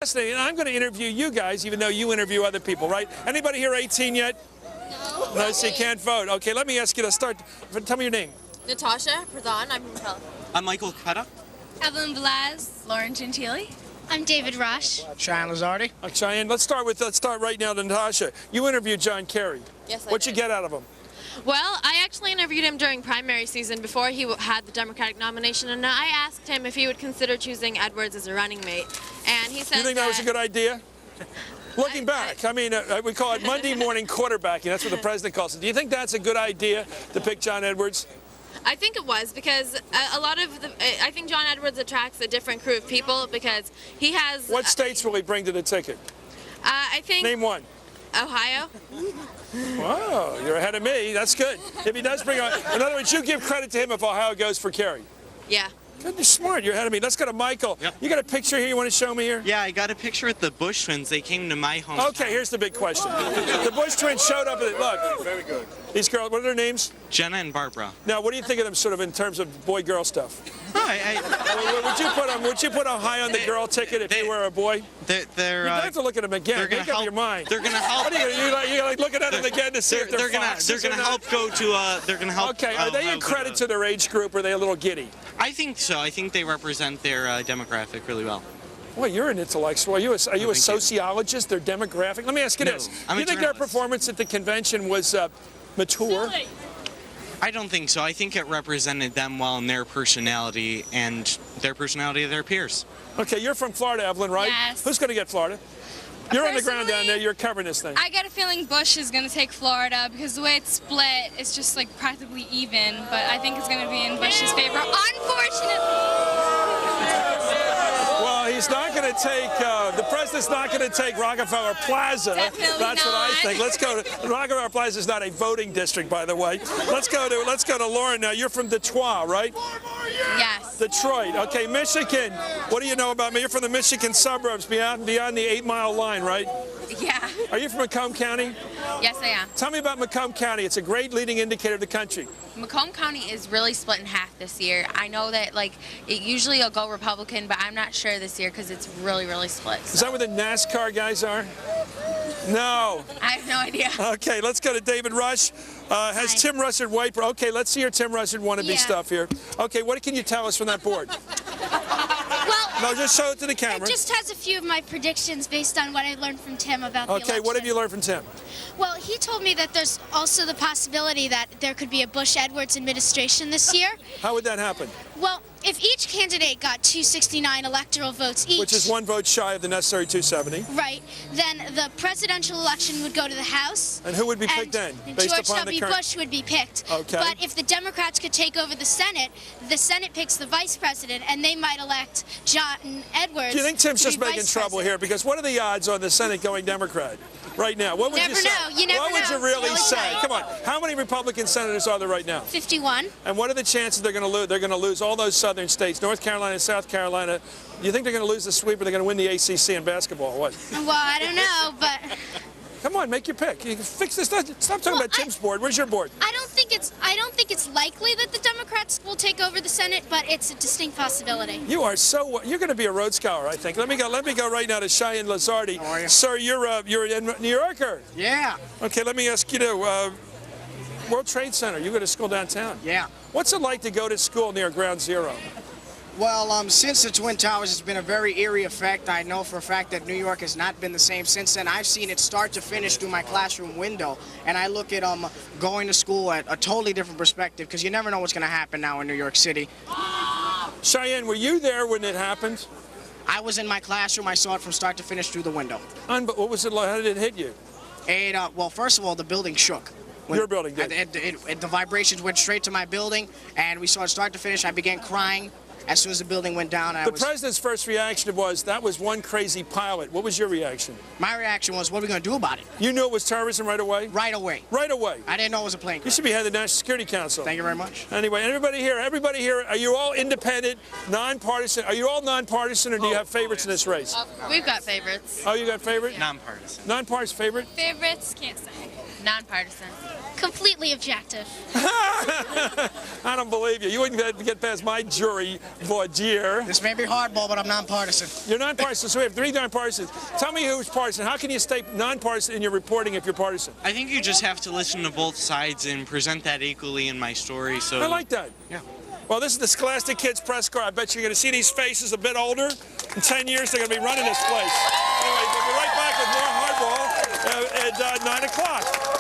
Fascinating. I'm going to interview you guys, even though you interview other people, right? Anybody here 18 yet? No. No, so you can't vote. Okay, let me ask you to start. Tell me your name. Natasha Pradhan. I'm from Plaza. I'm Michael Petta. Evelyn Velaz. Lauren Gentili. I'm David Rush. Cheyenne Lazardi. Cheyenne, let's start right now, Natasha. You interviewed John Kerry. Yes, I What'd you did. get out of him? Well, I actually interviewed him during primary season before he had the Democratic nomination, and I asked him if he would consider choosing Edwards as a running mate, and he said You think that was a good idea? Looking back, I mean, we call it Monday morning quarterbacking. That's what the president calls it. Do you think that's a good idea to pick John Edwards? I think it was because I think John Edwards attracts a different crew of people because he has. What states will he bring to the ticket? I think. Name one. Ohio. Wow, you're ahead of me. That's good. If he does bring on, in other words, you give credit to him if Ohio goes for Kerry. Yeah. Good, you're smart. You're ahead of me. Let's go to Michael. Yep. You got a picture here you want to show me here? Yeah, I got a picture with the Bush twins. They came to my home. Okay, here's the big question. The Bush twins showed up at look. Very good. These girls, what are their names? Jenna and Barbara. Now, what do you think of them sort of in terms of boy-girl stuff? Would you put them high on the girl ticket if you were a boy? They're You have to look at them again. Make up your mind. They're gonna help. What are you like looking at them again to see if they're foxes They're gonna or not? help go to. They're gonna help. Okay, are they a credit to their age group, or are they a little giddy? I think so. I think they represent their demographic really well. Boy, you're an intellectual. Are you a Thank you. sociologist? Their demographic? Let me ask you No, this. I'm Do you a think their journalist. performance at the convention was mature? I don't think so. I think it represented them well in their personality and their personality of their peers. Okay, you're from Florida, Evelyn, right? Yes. Who's going to get Florida? You're on the ground down there. You're covering this thing. I get a feeling Bush is going to take Florida because the way it's split, it's just like practically even. But I think it's going to be in Bush's favor, unfortunately. Well, he's not going to take, the president's not going to take Rockefeller Plaza. Definitely That's what I not. think. Let's go to, Rockefeller Plaza is not a voting district, by the way. Let's go to Lauren now. You're from Detroit, right? Yes. Detroit. Okay, Michigan. What do you know about me? You're from the Michigan suburbs beyond the 8-mile line, right? Yeah. Are you from Macomb County? Yes, I am. Tell me about Macomb County. It's a great leading indicator of the country. Macomb County is really split in half this year. I know that it usually will go Republican, but I'm not sure this year because it's really, really split. Is that where the NASCAR guys are? No. I have no idea. Okay, let's go to David Rush. Has Tim Russert white? Okay, let's see your Tim Russert wannabe stuff here. Okay, what can you tell us from that board? Well, No, just show it to the camera. it just has a few of my predictions based on what I learned from Tim about the election. Okay, what have you learned from Tim? Well, he told me that there's also the possibility that there could be a Bush-Edwards administration this year. How would that happen? Well, if each candidate got 269 electoral votes each, Which is one vote shy of the necessary 270. right, then the presidential election would go to the House. And who would be picked then, based George upon the W. current? Bush would be picked. Okay. But if the Democrats could take over the Senate picks the vice president, and they might elect John Edwards. Do you think Tim's to be just making vice trouble president. here? Because what are the odds on the Senate going Democrat right now? What would Never you say? know. You never what would know. you really It's say? really tight. Come on. How many Republican senators are there right now? 51. And what are the chances they're going to lose? They're going to lose all those southern states, North Carolina, South Carolina. Do you think they're going to lose the sweep, or they're going to win the ACC in basketball? What? Well, I don't know, but Come on, make your pick. You can fix this. Stop talking about Tim's board. Where's your board? I don't think it's likely that the Democrats will take over the Senate, but it's a distinct possibility. You are you're going to be a road scholar, I think. Let me go right now to Cheyenne Lazardi. How are you? Sir, you're a New Yorker. Yeah. Okay, let me ask you World Trade Center. You go to school downtown. Yeah. What's it like to go to school near Ground Zero? Well, since the Twin Towers, it's been a very eerie effect. I know for a fact that New York has not been the same since then. I've seen it start to finish through my classroom window, and I look at going to school at a totally different perspective because you never know what's going to happen now in New York City. Cheyenne, were you there when it happened? I was in my classroom. I saw it from start to finish through the window. What was it like? How did it hit you? Well, first of all, the building shook. Your building did. The vibrations went straight to my building, and we saw it start to finish. I began crying as soon as the building went down. The president's first reaction was, that was one crazy pilot. What was your reaction? My reaction was, what are we going to do about it? You knew it was terrorism right away? Right away. Right away. I didn't know it was a plane You crash. should be head of the National Security Council. Thank you very much. Anyway, everybody here, are you all independent, nonpartisan? Are you all nonpartisan, or do you have favorites in this race? We've got favorites. Oh, you got favorite? Nonpartisan. Nonpartisan favorite? Favorites? Can't say. Nonpartisan. Completely objective. I don't believe you. You wouldn't get past my jury voir dire. This may be hardball, but I'm nonpartisan. You're nonpartisan, so we have 3 nonpartisans. Tell me who's partisan. How can you stay nonpartisan in your reporting if you're partisan? I think you just have to listen to both sides and present that equally in my story. So I like that. Yeah. Well, this is the Scholastic Kids press corps. I bet you're going to see these faces a bit older. In 10 years, they're going to be running this place. Anyway, we'll be right back with more hardball at 9 o'clock.